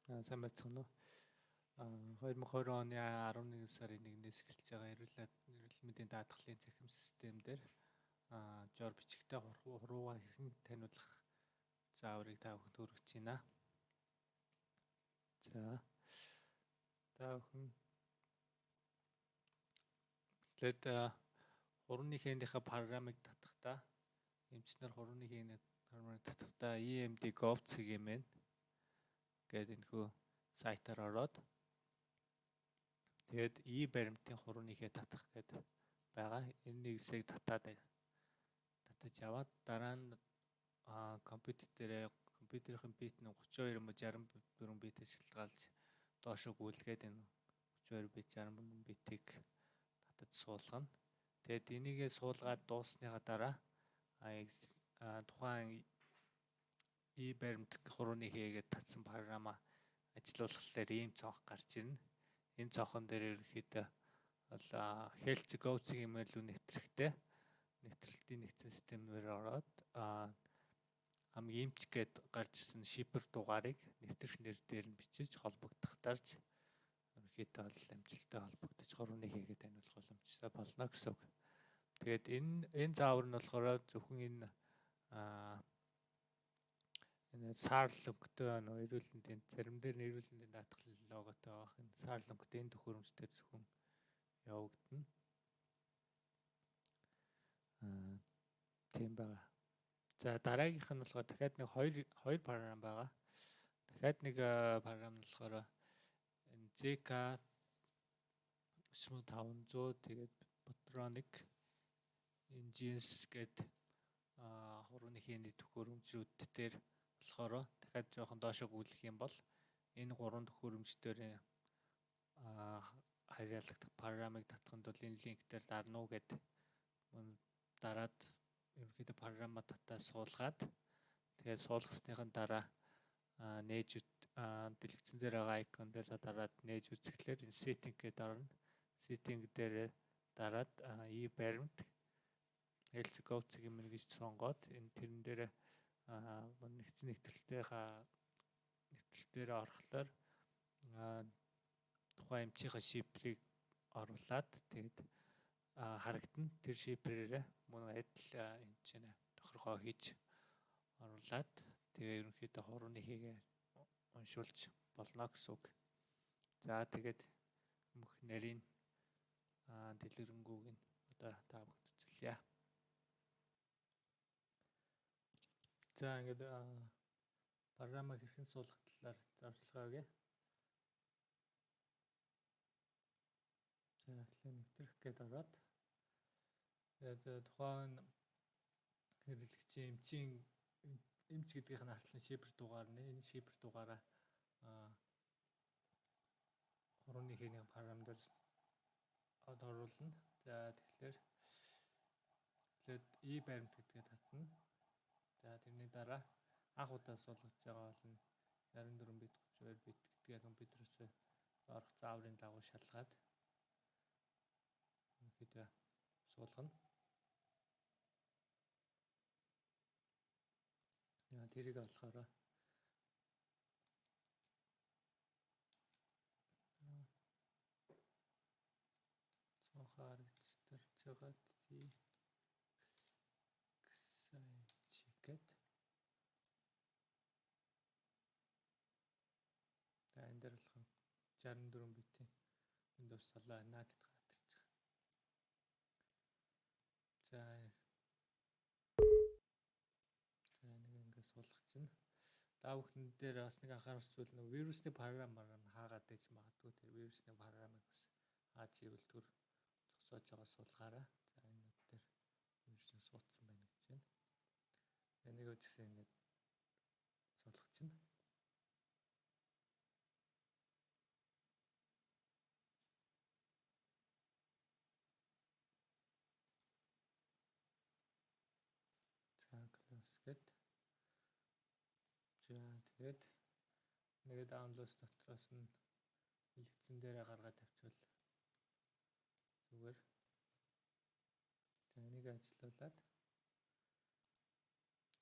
Сайн байцгаана уу? 2020 оны 11 сарын 1-ээс эхэлж байгаа эрүүл мэндийн даатгалын цахим систем дээр жор бичгтээ хуруугаа хэрхэн таниулах зааврыг та бүхэнд хүргэж байна. За та бүхэн тэгээд хурууны хээндийнхээ програмыг татахдаа эмчнэр хурууны хээний програмыг татахдаа emd.gov.cgmn гэдэг энэхүү сайтаар ороод тэгээд баримтын хурууныхээ татах гэдэг байгаа. Энэ нэгсийг татаж аваад дараа нь компьютерийн бит нь 32 мөн 64 битээс шилтгаалж доошо гүйлгээд энэ 32 бит 64 битийг татаж суулгана. Тэгээд энийгээ суулгаад дуусныхаа дараа тухайн баримт хурууны хийгээд татсан програмаа ажилуулхлаар ийм цонх гарч ирнэ. Энэ цонхон дээр ерөнхийдөө бол health.gov.cgmn рүү нэвтрэлтийн нэгдсэн системээр ороод хамгийн эмч гээд гарч ирсэн шипер дугаарыг нэвтрэх нэр дээр нь бичиж холбогдох дарж ерөнхийдөө бол амжилттай холбогдож хурууны хийгээд таниулах боломжтой болно гэсэн үг. Тэгээд энэ заавар нь болохоор зөвхөн энэ саарл өнгөтэй эрүүл мэндийн зарим дээр нь эрүүл мэндийн даатгалын логотой байх энэ саарл өнгөтэй энэ төхөөрөмжтөр зөвхөн явагдана. Тийм байна. За дараагийнх нь болохоор дахиад нэг хоёр програм байгаа. Дахиад нэг програм нь болохоор энэ ZK 9500 тэгээд Botronic Engines гэдэг хурууны хээний төхөөрөмжүүд дээр болохоор дахиад жоохон доошо гүйлэх юм бол энэ гурван төхөөрөмж дээр харьяалагдах програмыг татханд бол энэ линк дээр дарна уу гэдэг дараад ерөнхийдөө програмаа татаа суулгаад тэгээд суулгасныхаа дараа нээж дэлгэцэн дээр байгаа icon дээр дараад нээж үзэхлээр энэ setting гэдэг орно. Setting дээр дараад баримт health.gov.cgmn гэж сонгоод энэ тэрэн дээр нэгдсэн нэвтрэлтээр орохлоор тухайн эмчийнхаа шифрийг оруулаад тэгээд харагдана. Тэр шифрээрээ мөн адил энэ чинь тохиргоо хийж оруулаад тэгээ ерөнхийдөө хурууны хийгээ уншуулж болно гэсэн үг. За тэгээд мөх нарийн дэлгэрэнгүй нь одоо та бүхэнд үзүүлье. За ингээд програмыг хэрхэн суулгах талаар зарцуулгаа өгье. За эхлээд нэвтрэх гээд ороод тэгээд тухайн хэрэглэгчийн эмч гэдгийнх нь артлан шифр дугаар нь энэ шифр дугаараа хурууны хийний програм дээр оруулна. За тэгэхээр баримт гэдгээ татна. За тэрний дараа анх удаа суулгаж байгаа бол 64 бит 32 бит гэдгээ компьютерээс орох зааврын дагуу шалгаад ерөнхийдөө суулгана. Тэрийг болохоор цонхоор старч байгаа чиket. За энэ дээр болох 64 битийн Windows 7 байна гэдээ хатарч байгаа. За нэг ингээд суулгацсан. Та бүхэн дээр бас нэг анхаарах зүйл нь вирусны програм хаагаад ээж магадгүй тэр вирусны програмыг бас хаач ивэл төр зогсоож байгаа суулгаараа. За энэ дээр вирус нь суудсан байна гэж байна. Энийг үжигсэн ингээд суулгацсан. Гэд. За тэгээд нэг download дотроос нь дэлгэцэн дээрээ гаргаад тавьчвал зүгээр. За энийг ажиллуулад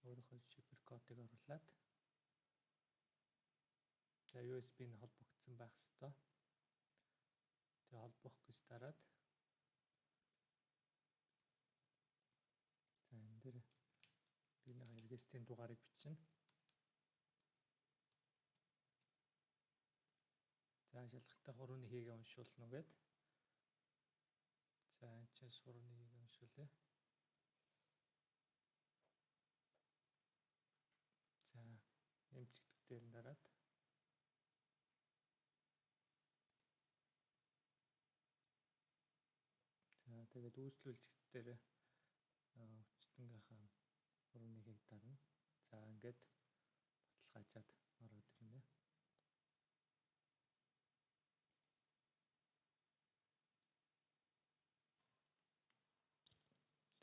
өөрийнхөө шифр кодыг оруулад за USB нь холбогдсон байх ёстой. Тэгээ холбох гэж дараад за энэ дээр биений хэрэгэстийн дугаарыг бичнэ. За шалгалтаа 3-1-ийг уншуулна гээд. За энэ чинь 3-1-ийг уншуулъя. За эмчигдэх дээр нь дараад за тэгээд үйлчлүүлэгч дээр өчтөнгийнхаа 3-1-ийг дарна. За ингээд баталгаажаад ороод ирнэ.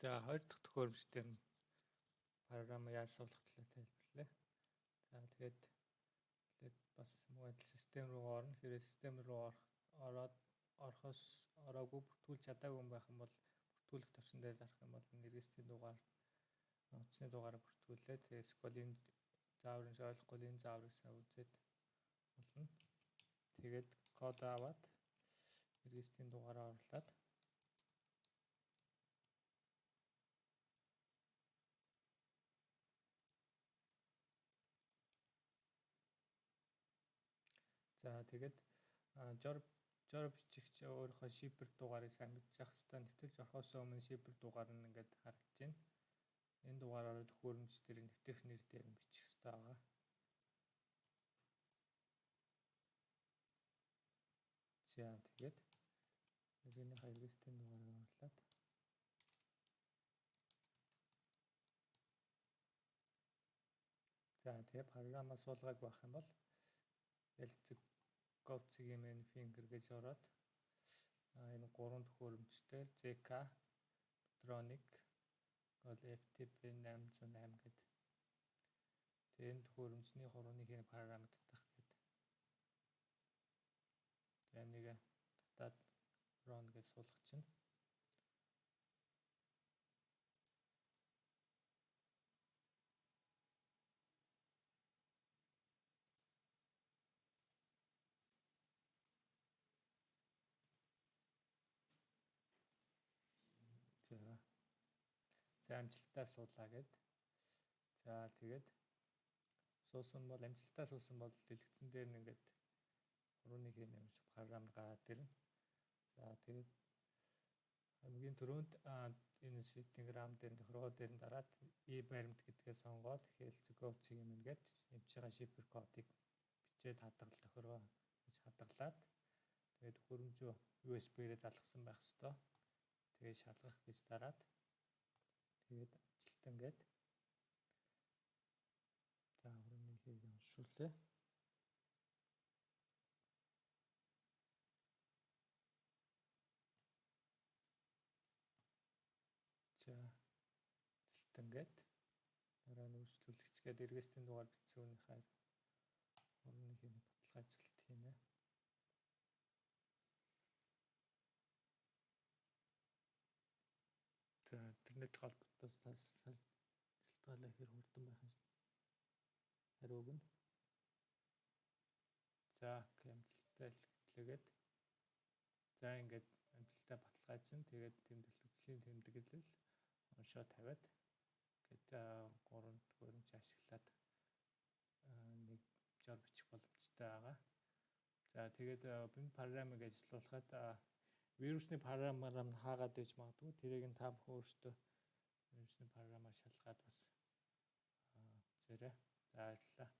За 2 дахь төхөөрөмжтэй нь програм яаж суулгах талаар тайлбарлая. За тэгээд бас мөн адил систем руу орно. Хэрэг систем руу орохоос ороогүй бүртгүүлж чадаагүй байх юм бол бүртгүүлэх төвшин дээр дарах юм бол нэргэстийн дугаар утасны дугаараа бүртгүүлээд эсвэл энэ зааврын ойлгохгүй энэ зааврыг сайн үзээд болно. Тэгээд код аваад нэргэстийн дугаараа оруулаад за тэгээд жор бичихч өөрийнхөө шипер дугаарыг сайн мэдчих хэвээр. Нэвтэрч орохоос өмнө шипер дугаар нь ингээд харагдаж байна. Энэ дугаараар төхөөрөмж дээр нэвтрэх нэр дээр нь бичих хэвээр байгаа. За тэгээд нэгний хэрэгэстийн дугаарыг оруулаад за тэгээд програмаа суулгааг байх юм бол ялцэг Govcig main finger гэж ороод энэ 3 төхөөрөмжтэй ZK, Tronic, FTP 808 гэдэг. Тэгээд энэ төхөөрөмжний 3-1-ийн параметр татах гэдэг. Тэгээд нэг татаад run гэж суулгах чинь. За амжилттай суулаа гэд. За тэгээд суусан бол амжилттай суусан бол дэлгэцэн дээр нь ингээд 3-1-ийн юм шиг програм гараад ирнэ. За тэгээд хамгийн түрүүнд энэ setting-gram дээр тохиргоо дээр нь дараад e-баримт гэдгээ сонгоод хэлцэг Govcig юм ингээд эмч байгаа шифр кодыг бичээд хадгалал тохиргоо гэж хадгалаад тэгээд төхөөрөмжөө USB-ээр залгасан байх ёстой. Тэгээд шалгах гэж дараад тэгээд ажилтан гээд за 3-1-ийг уншуулъя. За ажилтан гээд дараа нь үйлчлүүлэгч гээд эргээсийн дугаар бичсэн үнийхээр 3-1-ийн баталгаажлалт хийнэ. За интернет холбогдсоос шалтгаалаа хэр хурдан байх юм хариуг нь. За амжилттай илгээгээд за ингээд амжилттай баталгаажсан. Тэгээд тэмдэглэл үзлийн тэмдэглэл оншоо тавиад гээд 3 төхөөрөмж ашиглаад нэг жор бичих боломжтой байгаа. За тэгээд энэ програмыг ажилуулахад вирусны програмаар нь хаагаад иж магадгүй. Тэрийг нь та бүхэн өөрсдөө вирусны програмаар шалгаад бас үзээрэй. За баярлалаа.